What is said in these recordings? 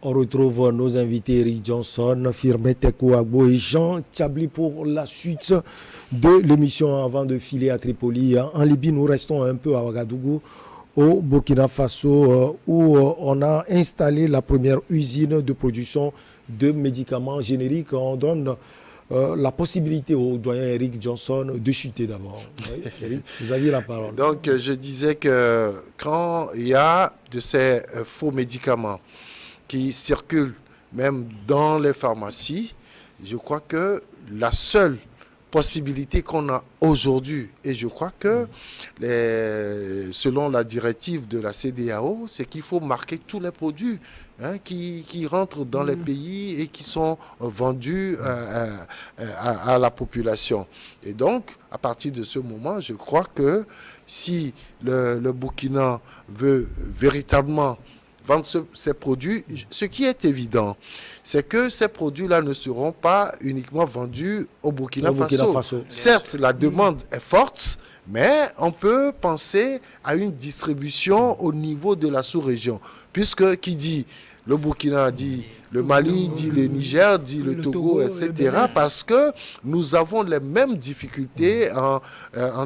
On retrouve nos invités Eric Johnson, Firmet Kouagbo et Jean Tchabli pour la suite de l'émission avant de filer à Tripoli. En Libye, nous restons un peu à Ouagadougou, au Burkina Faso, où on a installé la première usine de production de médicaments génériques. On donne la possibilité au doyen Eric Johnson de chuter d'abord. Eric, vous aviez la parole. Donc, je disais que quand il y a de ces faux médicaments qui circulent même dans les pharmacies, je crois que la seule possibilité qu'on a aujourd'hui, et je crois que selon la directive de la CEDEAO, c'est qu'il faut marquer tous les produits qui rentrent dans les pays et qui sont vendus à la population. Et donc, à partir de ce moment, je crois que si le Burkina veut véritablement vendre ces produits, ce qui est évident, c'est que ces produits-là ne seront pas uniquement vendus au Burkina Faso. Certes, la demande est forte, mais on peut penser à une distribution au niveau de la sous-région. Puisque qui dit le Burkina dit le Mali, dit le Niger, dit le Togo, etc. Parce que nous avons les mêmes difficultés en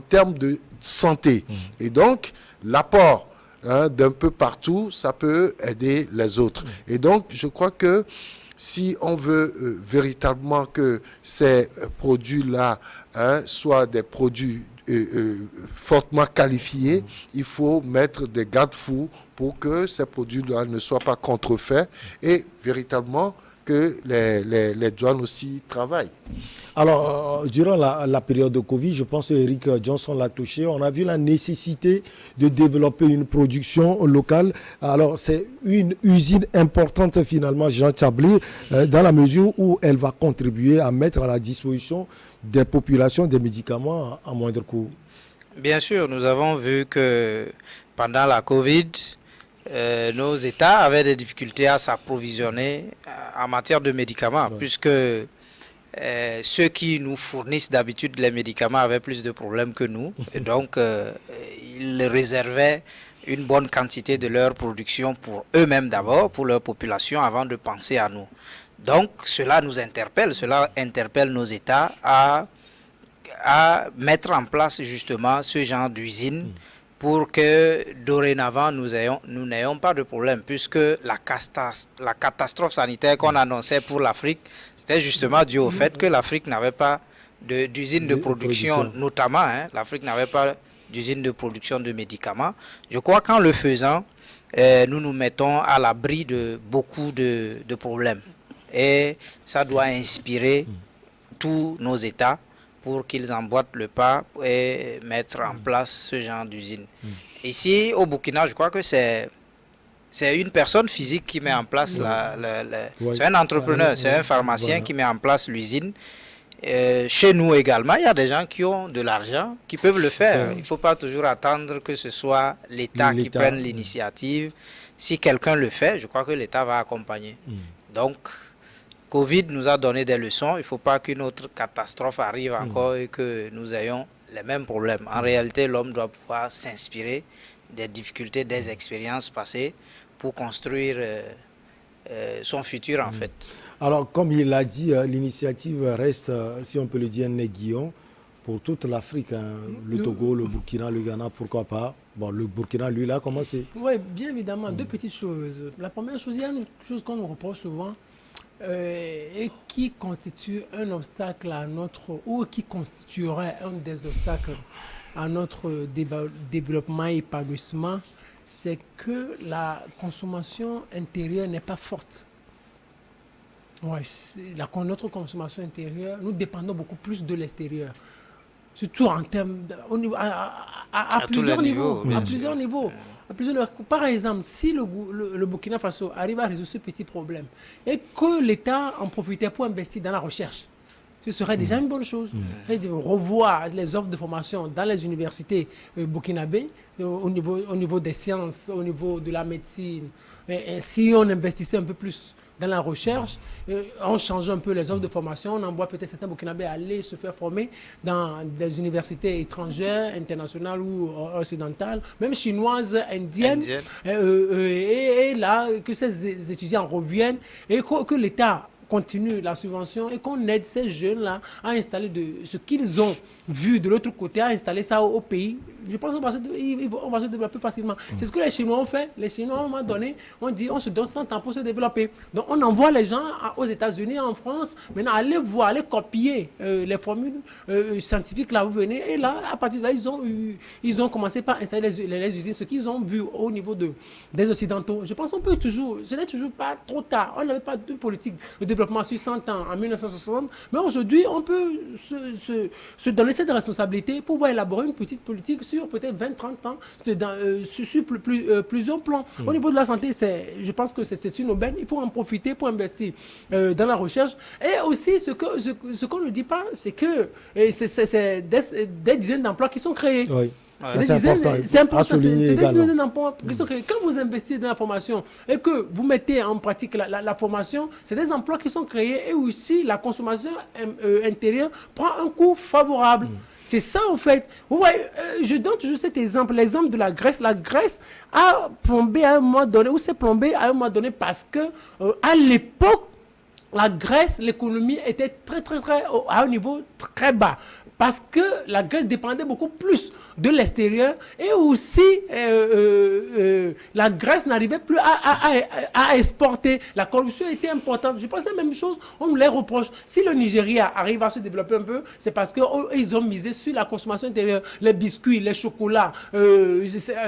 termes de santé. Et donc, l'apport d'un peu partout, ça peut aider les autres. Et donc, je crois que si on veut véritablement que ces produits-là soient des produits fortement qualifiés, il faut mettre des garde-fous pour que ces produits-là ne soient pas contrefaits et véritablement que les douanes aussi travaillent. Alors, durant la période de Covid, je pense que Eric Johnson l'a touché, on a vu la nécessité de développer une production locale. Alors, c'est une usine importante finalement, Jean Tchabli, dans la mesure où elle va contribuer à mettre à la disposition des populations des médicaments à moindre coût. Bien sûr, nous avons vu que pendant la Covid, nos États avaient des difficultés à s'approvisionner en matière de médicaments, puisque ceux qui nous fournissent d'habitude les médicaments avaient plus de problèmes que nous. Et donc, ils réservaient une bonne quantité de leur production pour eux-mêmes d'abord, pour leur population, avant de penser à nous. Donc, cela nous interpelle, cela interpelle nos États à mettre en place justement ce genre d'usine pour que dorénavant nous n'ayons pas de problème, puisque la catastrophe sanitaire qu'on annonçait pour l'Afrique, c'était justement dû au fait que l'Afrique n'avait pas d'usine de production, notamment, l'Afrique n'avait pas d'usine de production de médicaments. Je crois qu'en le faisant, nous nous mettons à l'abri de beaucoup de problèmes. Et ça doit inspirer tous nos États pour qu'ils emboîtent le pas et mettre en place ce genre d'usine. Ici, au Burkina, je crois que c'est une personne physique qui met en place c'est un entrepreneur, c'est un pharmacien qui met en place l'usine. Chez nous également, il y a des gens qui ont de l'argent, qui peuvent le faire. Il ne faut pas toujours attendre que ce soit l'État qui prenne l'initiative. Si quelqu'un le fait, je crois que l'État va accompagner. Donc, Covid nous a donné des leçons. Il ne faut pas qu'une autre catastrophe arrive encore et que nous ayons les mêmes problèmes. En réalité, l'homme doit pouvoir s'inspirer des difficultés, des expériences passées pour construire son futur en fait. Alors, comme il l'a dit, l'initiative reste, si on peut le dire, un aiguillon pour toute l'Afrique. Le Togo, le Burkina, le Ghana, pourquoi pas. Bon, le Burkina, lui, là, a commencé. Oui, bien évidemment. Deux petites choses. La première chose, il y a une chose qu'on nous reproche souvent et qui constitue un obstacle à ou qui constituerait un des obstacles à notre développement et épanouissement, c'est que la consommation intérieure n'est pas forte. Ouais, notre consommation intérieure, nous dépendons beaucoup plus de l'extérieur. Surtout en termes à plusieurs niveaux. À plusieurs niveaux. Par exemple, si le Burkina Faso arrive à résoudre ce petit problème et que l'État en profitait pour investir dans la recherche, ce serait déjà une bonne chose. Revoir les offres de formation dans les universités burkinabées au niveau des sciences, au niveau de la médecine. Et si on investissait un peu plus dans la recherche. On change un peu les offres de formation. On envoie peut-être certains Burkinabés aller se faire former dans des universités étrangères, internationales ou occidentales, même chinoises, indiennes. Et là, que ces étudiants reviennent et que l'État continue la subvention et qu'on aide ces jeunes-là à installer ce qu'ils ont vu de l'autre côté, à installer ça au pays. Je pense qu'on va se développer facilement. C'est ce que les Chinois ont fait. Les Chinois, à un moment donné, on dit on se donne 100 ans pour se développer. Donc on envoie les gens aux États-Unis, en France, maintenant allez voir, allez copier les formules scientifiques là, vous venez. Et là, à partir de là, ils ont commencé par installer les usines, ce qu'ils ont vu au niveau des Occidentaux. Je pense qu'on peut toujours, ce n'est toujours pas trop tard. On n'avait pas de politique de développement sur 100 ans en 1960, mais aujourd'hui, on peut se donner cette responsabilité pour pouvoir élaborer une petite politique sur peut-être 20-30 ans, sur plusieurs plans. Au niveau de la santé, je pense que c'est une aubaine. Il faut en profiter pour investir dans la recherche. Et aussi, ce qu'on ne dit pas, c'est que c'est des dizaines d'emplois qui sont créés. Oui. C'est important. C'est des dizaines d'emplois qui sont créés. Quand vous investissez dans la formation et que vous mettez en pratique la formation, c'est des emplois qui sont créés et aussi la consommation intérieure prend un coût favorable. C'est ça, en fait. Vous voyez, je donne toujours cet exemple, l'exemple de la Grèce. La Grèce a plombé à un moment donné, ou s'est plombée à un moment donné parce que, à l'époque, la Grèce, l'économie était à un niveau très bas. Parce que la Grèce dépendait beaucoup plus de l'extérieur et aussi la Grèce n'arrivait plus à exporter. La corruption était importante. Je pense que la même chose, on nous les reproche. Si le Nigeria arrive à se développer un peu, c'est parce qu'ils ont misé sur la consommation intérieure. Les biscuits, les chocolats,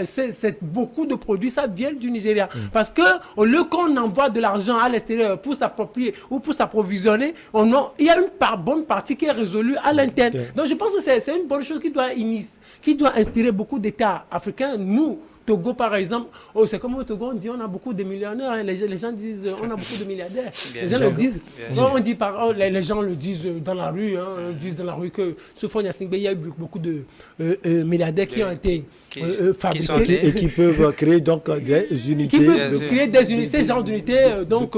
c'est beaucoup de produits, ça vient du Nigeria. Parce que au lieu qu'on envoie de l'argent à l'extérieur pour s'approprier ou pour s'approvisionner, il y a une bonne partie qui est résolue à l'interne. Donc je pense que c'est une bonne chose qui doit inspirer beaucoup d'États africains. Nous, Togo par exemple, c'est comme au Togo, on dit on a beaucoup de millionnaires, hein. Les gens disent on a beaucoup de milliardaires. Les gens le disent. On dit les gens le disent dans la rue, hein, disent dans la rue que sauf en Yacingbe, il y a eu beaucoup de milliardaires qui ont été fabriqués et qui peuvent créer donc des unités. Qui peuvent créer des unités, ce genre d'unités. Donc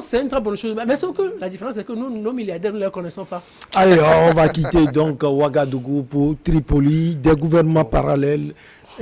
c'est une très bonne chose. Mais sauf que la différence c'est que nous, nos milliardaires, nous ne les connaissons pas. Allez, on va quitter donc Ouagadougou pour Tripoli, des gouvernements parallèles.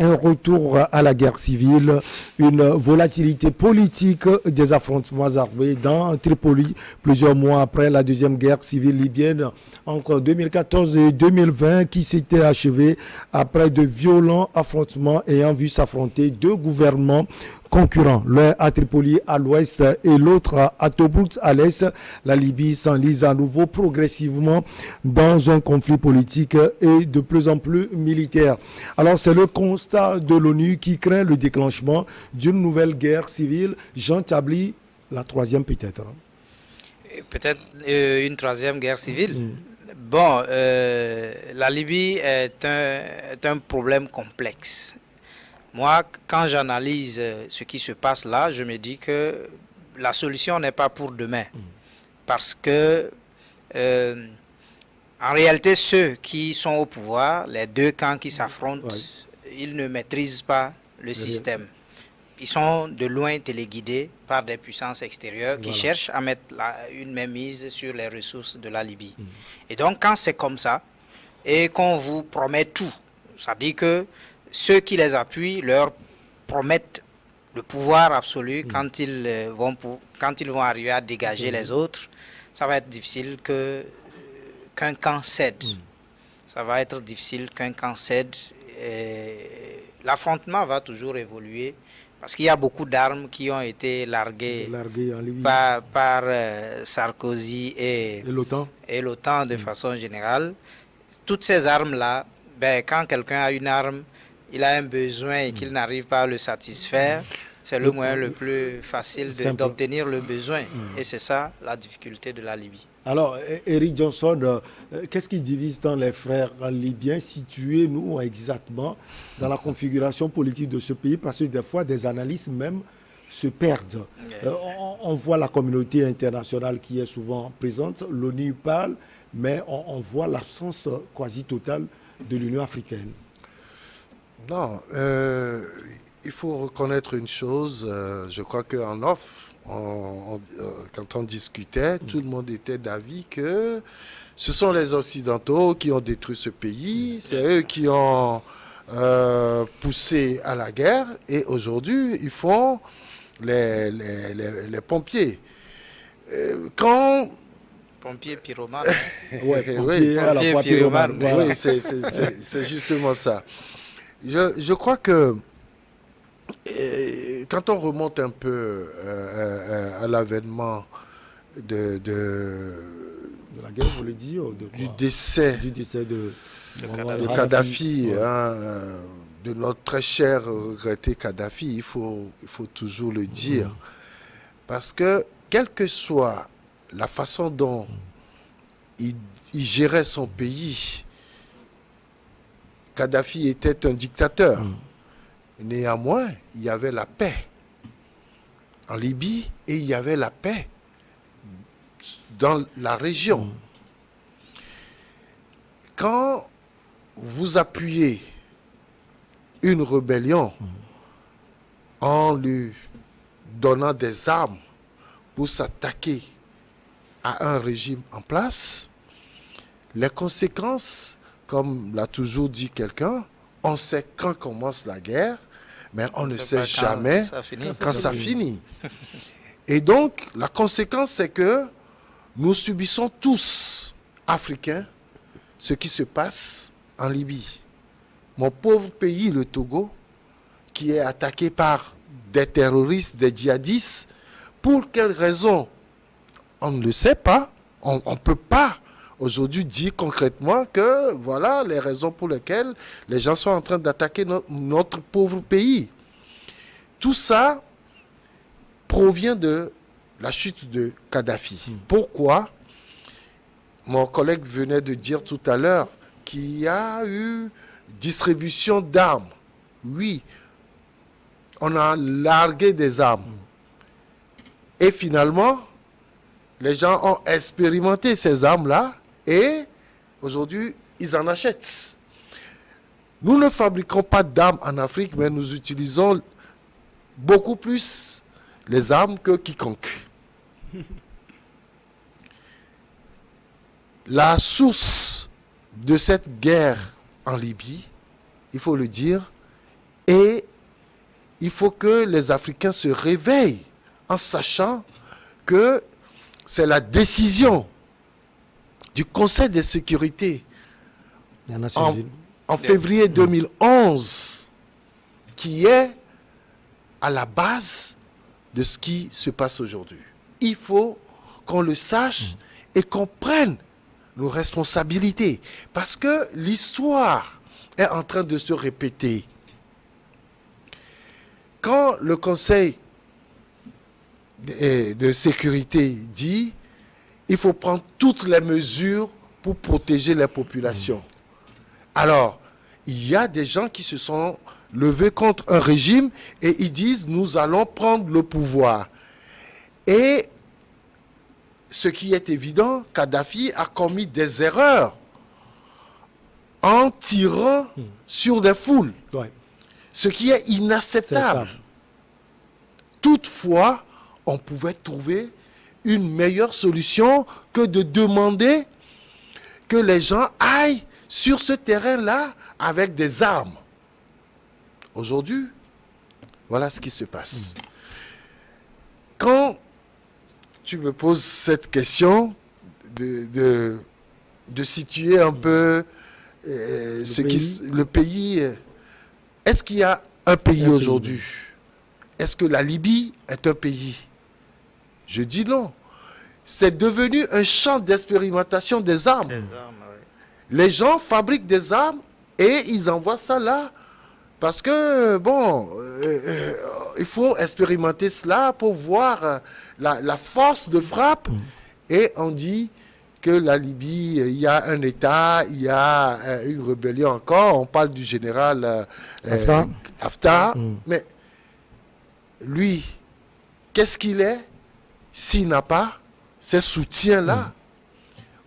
Un retour à la guerre civile, une volatilité politique des affrontements armés dans Tripoli, plusieurs mois après la deuxième guerre civile libyenne entre 2014 et 2020 qui s'était achevée après de violents affrontements ayant vu s'affronter deux gouvernements concurrents, l'un à Tripoli à l'ouest et l'autre à Tobrouk à l'est. La Libye s'enlise à nouveau progressivement dans un conflit politique et de plus en plus militaire. Alors c'est le constat de l'ONU qui craint le déclenchement d'une nouvelle guerre civile. Jean Chabli, la troisième peut-être. Peut-être une troisième guerre civile. Bon, la Libye est un problème complexe. Moi, quand j'analyse ce qui se passe là, je me dis que la solution n'est pas pour demain. Parce que, en réalité, ceux qui sont au pouvoir, les deux camps qui s'affrontent, ils ne maîtrisent pas le système. Ils sont de loin téléguidés par des puissances extérieures qui cherchent à mettre une mainmise sur les ressources de la Libye. Et donc, quand c'est comme ça, et qu'on vous promet tout, ça dit que ceux qui les appuient leur promettent le pouvoir absolu quand ils vont arriver à dégager les autres, ça va être difficile qu'un camp cède. Ça va être difficile qu'un camp cède. L'affrontement va toujours évoluer parce qu'il y a beaucoup d'armes qui ont été larguées par Sarkozy et l'OTAN de façon générale. Toutes ces armes-là, quand quelqu'un a une arme, il a un besoin et qu'il n'arrive pas à le satisfaire, c'est le moyen le plus facile d'obtenir le besoin. Et c'est ça la difficulté de la Libye. Alors, Eric Johnson, qu'est-ce qui divise dans les frères libyens? Situez-nous exactement dans la configuration politique de ce pays, parce que des fois, des analystes même se perdent. On voit la communauté internationale qui est souvent présente, l'ONU parle, mais on voit l'absence quasi totale de l'Union africaine. Non, il faut reconnaître une chose, je crois qu'en off, quand on discutait, tout le monde était d'avis que ce sont les Occidentaux qui ont détruit ce pays, c'est eux qui ont poussé à la guerre, et aujourd'hui, ils font les pompiers. Quand... Pompier pyromane. Ouais, Oui, pompier à la pompier fois pyromane, pyromane, voilà. Oui, c'est justement ça. Je crois que quand on remonte un peu à l'avènement de, De la guerre, vous voulez dire, ou de du quoi? décès Du décès de Kadhafi. de Kadhafi, hein, de notre très cher regretté Kadhafi, il faut toujours le dire. Parce que, quelle que soit la façon dont il gérait son pays, Kadhafi était un dictateur. Néanmoins, il y avait la paix en Libye et il y avait la paix dans la région. Quand vous appuyez une rébellion en lui donnant des armes pour s'attaquer à un régime en place, les conséquences, comme l'a toujours dit quelqu'un, on sait quand commence la guerre, mais on ne sait jamais quand ça finit. Et donc, la conséquence, c'est que nous subissons tous, Africains, ce qui se passe en Libye. Mon pauvre pays, le Togo, qui est attaqué par des terroristes, des djihadistes, pour quelles raisons? On ne le sait pas. On ne peut pas aujourd'hui dire concrètement que voilà les raisons pour lesquelles les gens sont en train d'attaquer notre pauvre pays. Tout ça provient de la chute de Kadhafi. Pourquoi? Mon collègue venait de dire tout à l'heure qu'il y a eu distribution d'armes. Oui, on a largué des armes. Et finalement, les gens ont expérimenté ces armes-là et aujourd'hui, ils en achètent. Nous ne fabriquons pas d'armes en Afrique, mais nous utilisons beaucoup plus les armes que quiconque. La source de cette guerre en Libye, il faut le dire, et il faut que les Africains se réveillent en sachant que c'est la décision du Conseil de sécurité Les Nations Unies. en février 2011 qui est à la base de ce qui se passe aujourd'hui. Il faut qu'on le sache et qu'on prenne nos responsabilités. Parce que l'histoire est en train de se répéter. Quand le Conseil de sécurité dit il faut prendre toutes les mesures pour protéger les populations. Alors, il y a des gens qui se sont levés contre un régime et ils disent nous allons prendre le pouvoir. Et ce qui est évident, Kadhafi a commis des erreurs en tirant sur des foules, Ouais, ce qui est c'est inacceptable. ça. Toutefois, on pouvait trouver une meilleure solution que de demander que les gens aillent sur ce terrain-là avec des armes. Aujourd'hui, voilà ce qui se passe. Quand tu me poses cette question de situer un peu le pays, est-ce qu'il y a un pays aujourd'hui? Est-ce que la Libye est un pays? Je dis non. C'est devenu un champ d'expérimentation des armes. Les gens fabriquent des armes et ils envoient ça là. Parce que, bon, il faut expérimenter cela pour voir la force de frappe. Et on dit que la Libye, il y a un État, il y a une rébellion encore. On parle du général Haftar. Mais lui, qu'est-ce qu'il est s'il n'a pas ces soutiens-là?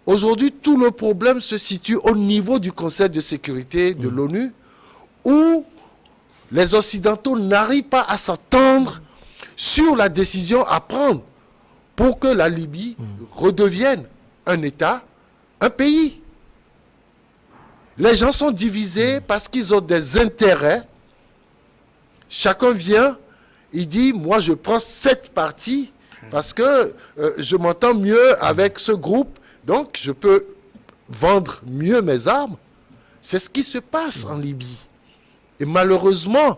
Aujourd'hui, tout le problème se situe au niveau du Conseil de sécurité de l'ONU, où les Occidentaux n'arrivent pas à s'entendre sur la décision à prendre pour que la Libye redevienne un État, un pays. Les gens sont divisés parce qu'ils ont des intérêts. Chacun vient, il dit, moi je prends cette partie parce que je m'entends mieux avec ce groupe, donc je peux vendre mieux mes armes. C'est ce qui se passe en Libye. Et malheureusement,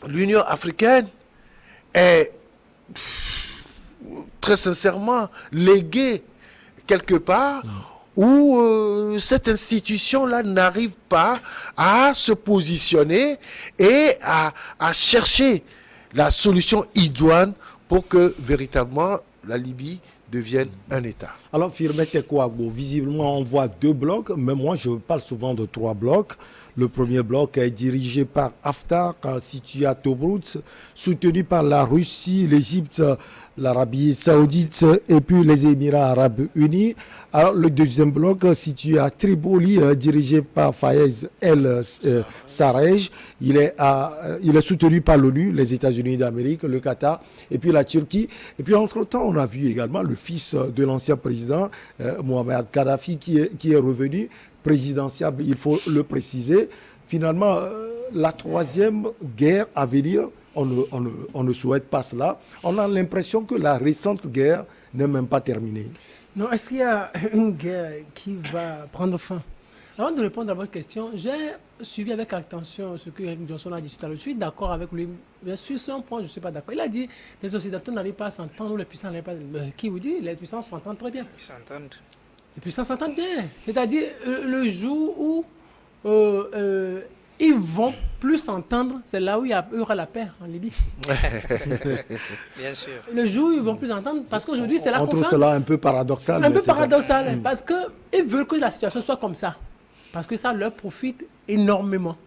l'Union africaine est très sincèrement léguée quelque part où cette institution-là n'arrive pas à se positionner et à chercher la solution idoine pour que véritablement la Libye devienne un État. Alors, Firmete Kouagbo, visiblement, on voit 2 blocs, mais moi, je parle souvent de 3 blocs. Le premier bloc est dirigé par Haftar, situé à Tobrout, soutenu par la Russie, l'Égypte, l'Arabie Saoudite et puis les Émirats Arabes Unis. Alors, le deuxième bloc, situé à Tripoli, dirigé par Fayez El-Sarraj, il est soutenu par l'ONU, les États-Unis d'Amérique, le Qatar et puis la Turquie. Et puis, entre-temps, on a vu également le fils de l'ancien président, Mohamed Kadhafi, qui est revenu présidentiable, il faut le préciser. Finalement, la troisième guerre à venir, on ne souhaite pas cela. On a l'impression que la récente guerre n'est même pas terminée. Non, est-ce qu'il y a une guerre qui va prendre fin? Avant de répondre à votre question, j'ai suivi avec attention ce que Eric Johnson a dit tout à l'heure. Je suis d'accord avec lui. Bien sûr, sur un point, je ne suis pas d'accord. Il a dit que les Occidentaux n'arrivent pas à s'entendre ou les puissants n'arrivent pas. Qui vous dit? Les puissants s'entendent très bien. Ils s'entendent. Les puissants s'entendent bien. C'est-à-dire, le jour où ils vont plus s'entendre, c'est là où il y aura la paix en Libye. Bien sûr. Le jour où ils vont plus s'entendre, parce qu'aujourd'hui, c'est la confiance. On trouve confiance. cela un peu paradoxal. Un peu paradoxal, parce qu'ils veulent que la situation soit comme ça. Parce que ça leur profite énormément.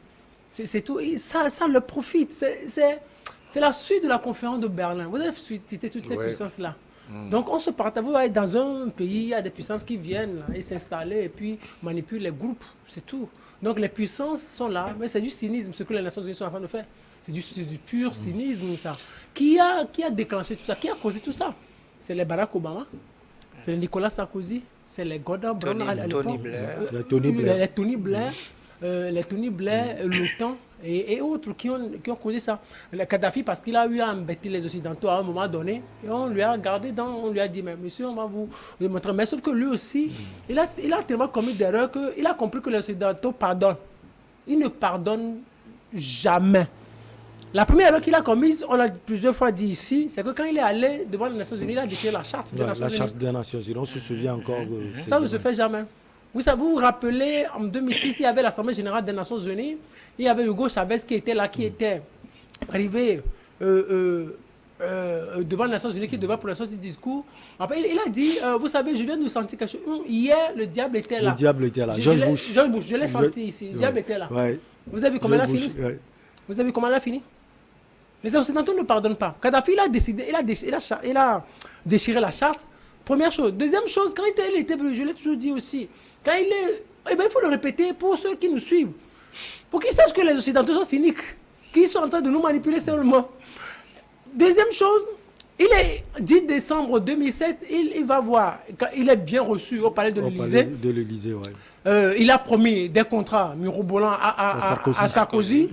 C'est tout. Ça leur profite. C'est la suite de la conférence de Berlin. Vous avez cité toutes ces puissances-là. Donc on se partage, vous voyez, dans un pays, il y a des puissances qui viennent là, et s'installer et puis manipulent les groupes, c'est tout. Donc les puissances sont là, mais c'est du cynisme ce que les Nations Unies sont en train de faire. C'est du pur cynisme ça. Qui a déclenché tout ça? Qui a causé tout ça? C'est les Barack Obama, c'est les Nicolas Sarkozy, c'est les Gordon Brown à l'époque, les Tony Blair, l'OTAN et autres qui ont causé ça. Le Kadhafi, parce qu'il a eu à embêter les Occidentaux à un moment donné, et on lui a regardé, on lui a dit, mais monsieur, on va vous montrer. Mais sauf que lui aussi, il a tellement commis d'erreurs qu'il a compris que les Occidentaux pardonnent. Ils ne pardonnent jamais. La première erreur qu'il a commise, on l'a plusieurs fois dit ici, c'est que quand il est allé devant les Nations Unies, il a déchiré la charte des Nations Unies. La charte des Nations Unies, on se souvient encore. Ça ne se fait jamais. Vous vous rappelez, en 2006, il y avait l'Assemblée Générale des Nations Unies, il y avait Hugo Chavez qui était là, qui était arrivé devant les Nations Unies, qui devait prononcer ce discours. Après, il a dit, vous savez, je viens de sentir quelque chose. Hier, le diable était là. Le diable était là. George Bush, je l'ai senti ici. Le diable était là. Ouais. Vous avez vu comment il a fini? Vous avez vu comment il a fini? Les Occidentaux ne pardonnent pas. Kadhafi, il a déchiré la charte. Première chose. Deuxième chose, quand il était, je l'ai toujours dit aussi, quand il est, il faut le répéter pour ceux qui nous suivent, pour qu'ils sachent que les Occidentaux sont cyniques, qu'ils sont en train de nous manipuler seulement. Deuxième chose, il est 10 décembre 2007, il va voir, il est bien reçu au palais de l'Élysée. Il a promis des contrats mirobolants à Sarkozy.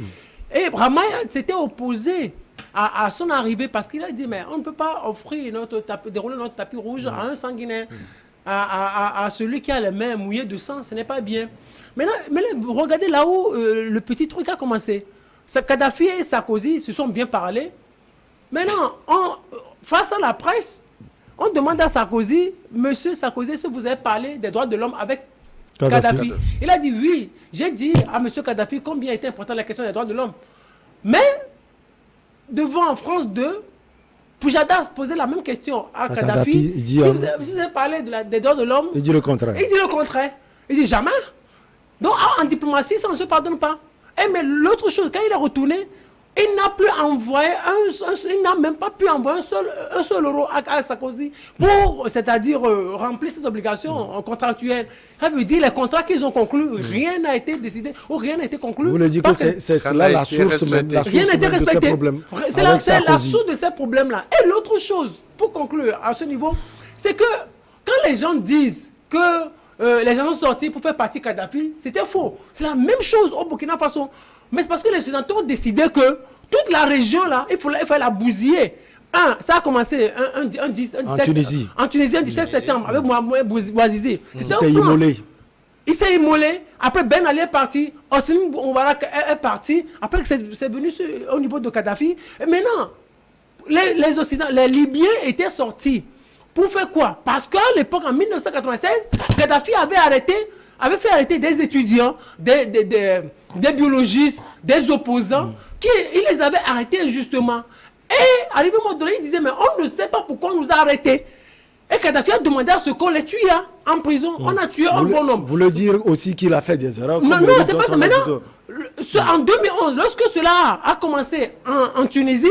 Et Rama s'était opposé à son arrivée parce qu'il a dit, mais on ne peut pas offrir dérouler notre tapis rouge à un sanguinaire, à celui qui a les mains mouillées de sang, ce n'est pas bien. Mais regardez là où le petit truc a commencé. Kadhafi et Sarkozy se sont bien parlé. Maintenant, face à la presse, on demande à Sarkozy, monsieur Sarkozy, est-ce que vous avez parlé des droits de l'homme avec Kadhafi? Il a dit oui. J'ai dit à monsieur Kadhafi combien était importante la question des droits de l'homme. Mais, devant France 2, Poujada posait la même question à Kadhafi. Il dit, si vous avez parlé des droits de l'homme, il dit le contraire. Il dit jamais. Donc en diplomatie, ça ne se pardonne pas. Mais l'autre chose, quand il est retourné, Il n'a plus envoyé il n'a même pas pu envoyer un seul euro à Sarkozy pour, c'est-à-dire remplir ses obligations contractuelles. Ça veut dire les contrats qu'ils ont conclus, rien n'a été décidé ou rien n'a été conclu. Vous voulez dire que c'est cela la source même, rien n'a été de ces respecté. problèmes. C'est la source de ces problèmes-là. Et l'autre chose, pour conclure à ce niveau, c'est que quand les gens disent que les gens sont sortis pour faire partie Kadhafi, c'était faux. C'est la même chose au Burkina Faso. Mais c'est parce que les Occidentaux ont décidé que toute la région là, il fallait la bousiller. Ça a commencé en Tunisie. En Tunisie, un 17 septembre, avec Mohamed Bouazizi. Il s'est immolé. Il s'est immolé. Après, Ben Ali est parti. Hosni Moubarak est parti. Après, c'est venu au niveau de Kadhafi. Et maintenant, les Libyens étaient sortis. Pour faire quoi? Parce qu'à l'époque, en 1996, Kadhafi avait fait arrêter des étudiants, des biologistes, des opposants, il les avait arrêtés injustement. Et arrivé au moment donné, il disait, mais on ne sait pas pourquoi on nous a arrêtés. Et Kadhafi a demandé à ce qu'on les tue en prison. On a tué un bon homme. Vous voulez dire aussi qu'il a fait des erreurs? Non, c'est pas ça. Maintenant, en 2011, lorsque cela a commencé en Tunisie,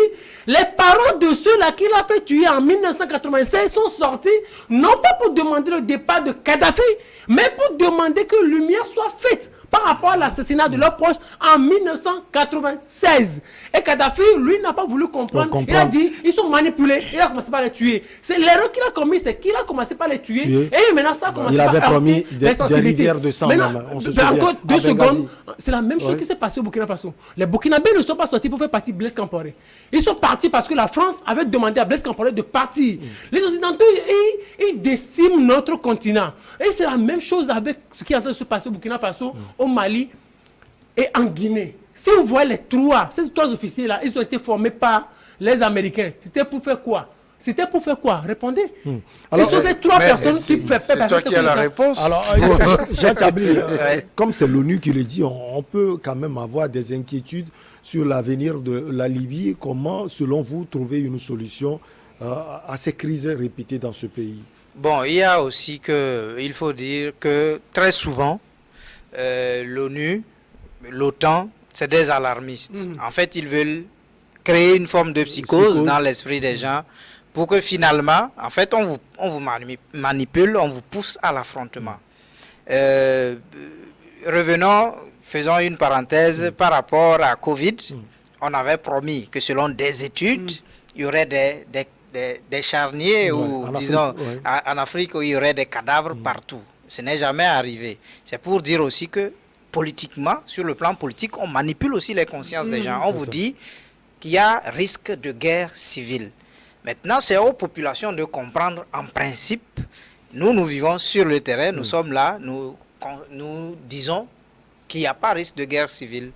les parents de ceux-là qui l'a fait tuer en 1996 sont sortis, non pas pour demander le départ de Kadhafi, mais pour demander que lumière soit faite par rapport à l'assassinat de leurs proches en 1996. Et Kadhafi, lui, n'a pas voulu comprendre. Il a dit, ils sont manipulés. Il a commencé par les tuer. C'est l'erreur qu'il a commise, c'est qu'il a commencé par les tuer. Et maintenant, ça a commencé par avait promis des rivières de sang. Encore 2 secondes. C'est la même chose qui s'est passée au Burkina Faso. Les Burkinabés ne sont pas sortis pour faire partie de Blaise Compaoré. Ils sont partis parce que la France avait demandé à Blaise Compaoré de partir. Les Occidentaux, ils déciment notre continent. Et c'est la même chose avec ce qui est en train de se passer au Burkina Faso, au Mali et en Guinée. Si vous voyez ces 3 officiers-là, ils ont été formés par les Américains. C'était pour faire quoi? C'était pour faire quoi? Répondez. Alors, ce sont ces 3 personnes qui peuvent faire. C'est toi qui as la réponse. Alors, Jean Tchabli, comme c'est l'ONU qui le dit, on peut quand même avoir des inquiétudes sur l'avenir de la Libye. Comment, selon vous, trouver une solution à ces crises répétées dans ce pays? Bon, il y a aussi il faut dire que très souvent, l'ONU, l'OTAN, c'est des alarmistes. En fait, ils veulent créer une forme de psychose dans l'esprit des gens pour que finalement, en fait, on vous manipule, on vous pousse à l'affrontement. Revenons, faisons une parenthèse par rapport à Covid. On avait promis que selon des études, il y aurait des charniers ou, disons, en Afrique où il y aurait des cadavres partout. Ce n'est jamais arrivé. C'est pour dire aussi que politiquement, sur le plan politique, on manipule aussi les consciences des gens. On vous dit qu'il y a risque de guerre civile. Maintenant, c'est aux populations de comprendre en principe. Nous vivons sur le terrain, nous sommes là, nous disons qu'il n'y a pas risque de guerre civile.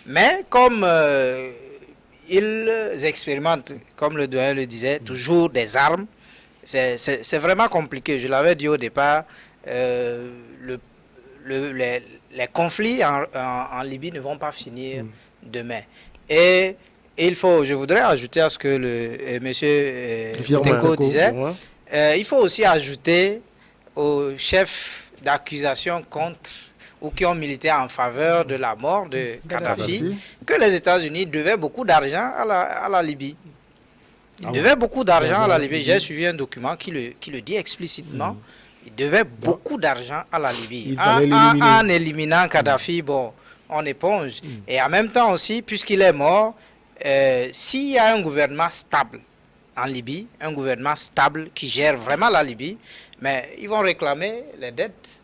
Mais comme ils expérimentent, comme le doyen le disait, toujours des armes, c'est vraiment compliqué. Je l'avais dit au départ, les conflits en Libye ne vont pas finir demain. Et je voudrais ajouter à ce que monsieur Teko disait, il faut aussi ajouter aux chefs d'accusation contre ou qui ont milité en faveur de la mort de Kadhafi, que les États-Unis devaient beaucoup d'argent à la Libye. Ils devaient beaucoup d'argent à la Libye. J'ai suivi un document qui le dit explicitement. Ils devaient beaucoup d'argent à la Libye. En éliminant Kadhafi, bon, on éponge. Et en même temps aussi, puisqu'il est mort, s'il y a un gouvernement stable en Libye, un gouvernement stable qui gère vraiment la Libye, mais ils vont réclamer les dettes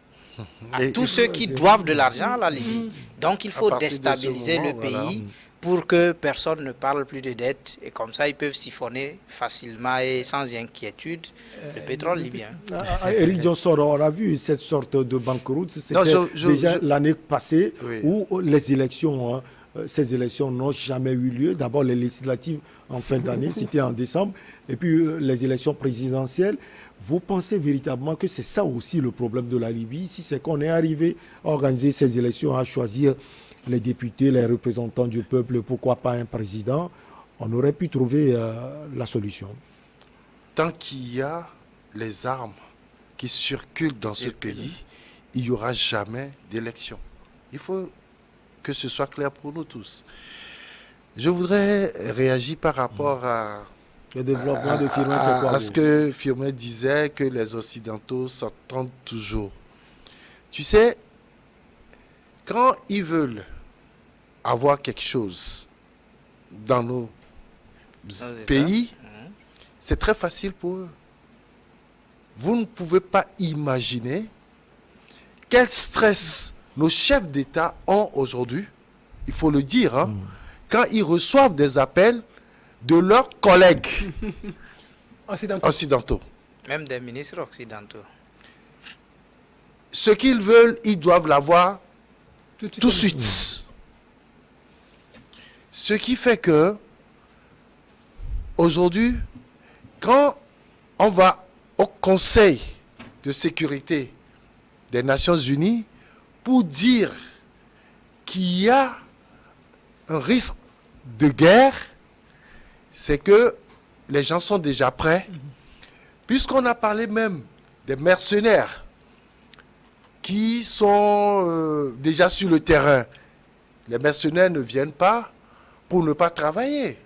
à tous ceux qui doivent de l'argent à la Libye. Donc il faut déstabiliser le pays pour que personne ne parle plus de dettes. Et comme ça, ils peuvent siphonner facilement et sans inquiétude le pétrole libyen. Eric Johnson, on a vu cette sorte de banqueroute. C'était déjà l'année passée où les élections, ces élections n'ont jamais eu lieu. D'abord, les législatives en fin d'année, c'était en décembre. Et puis les élections présidentielles. Vous pensez véritablement que c'est ça aussi le problème de la Libye? Si c'est qu'on est arrivé à organiser ces élections, à choisir les députés, les représentants du peuple, pourquoi pas un président, on aurait pu trouver la solution. Tant qu'il y a les armes qui circulent dans ce pays, il n'y aura jamais d'élection. Il faut que ce soit clair pour nous tous. Je voudrais réagir par rapport Le développement de Firmin Tekou à Agbo. ce que Firmin disait, que les Occidentaux s'entendent toujours. Tu sais, quand ils veulent avoir quelque chose dans nos États. pays, c'est très facile pour eux. Vous ne pouvez pas imaginer quel stress nos chefs d'État ont aujourd'hui, il faut le dire, hein, quand ils reçoivent des appels de leurs collègues occidentaux. Même des ministres occidentaux. Ce qu'ils veulent, ils doivent l'avoir tout de suite. Ce qui fait que, aujourd'hui, quand on va au Conseil de sécurité des Nations Unies pour dire qu'il y a un risque de guerre, c'est que les gens sont déjà prêts, puisqu'on a parlé même des mercenaires qui sont déjà sur le terrain. Les mercenaires ne viennent pas pour ne pas travailler.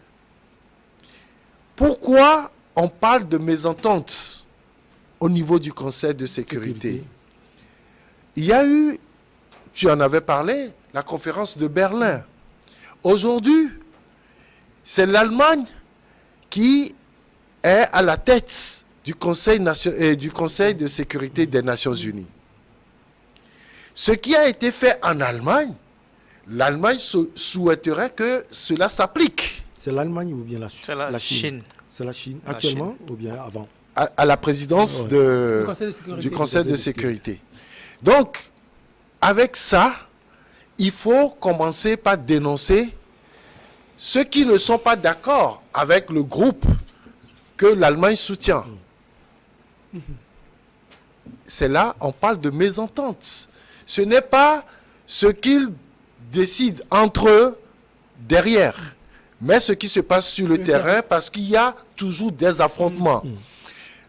Pourquoi on parle de mésentente au niveau du Conseil de sécurité? Il y a eu, tu en avais parlé, la conférence de Berlin. Aujourd'hui, c'est l'Allemagne qui est à la tête du Conseil de sécurité des Nations Unies. Ce qui a été fait en Allemagne, l'Allemagne souhaiterait que cela s'applique. C'est l'Allemagne ou bien la Chine? C'est la Chine. C'est la Chine, La actuellement ou bien avant? À la présidence du Conseil de sécurité. Donc, avec ça, il faut commencer par dénoncer ceux qui ne sont pas d'accord avec le groupe que l'Allemagne soutient. C'est là, on parle de mésentente. Ce n'est pas ce qu'ils décident entre eux derrière, mais ce qui se passe sur le terrain, parce qu'il y a toujours des affrontements.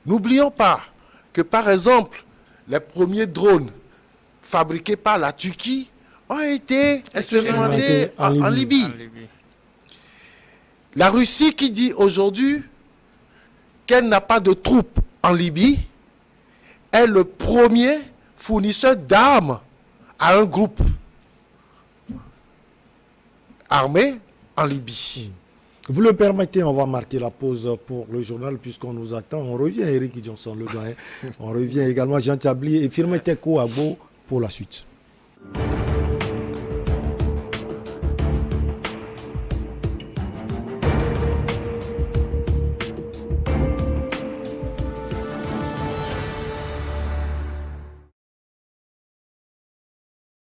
N'oublions pas que, par exemple, les premiers drones fabriqués par la Turquie ont été expérimentés en Libye. En Libye. La Russie qui dit aujourd'hui qu'elle n'a pas de troupes en Libye est le premier fournisseur d'armes à un groupe armé en Libye. Vous le permettez, on va marquer la pause pour le journal puisqu'on nous attend. On revient, Eric Johnson, le doyen. On revient également, Jean Tchabli et Firmin Tekou Agbo pour la suite.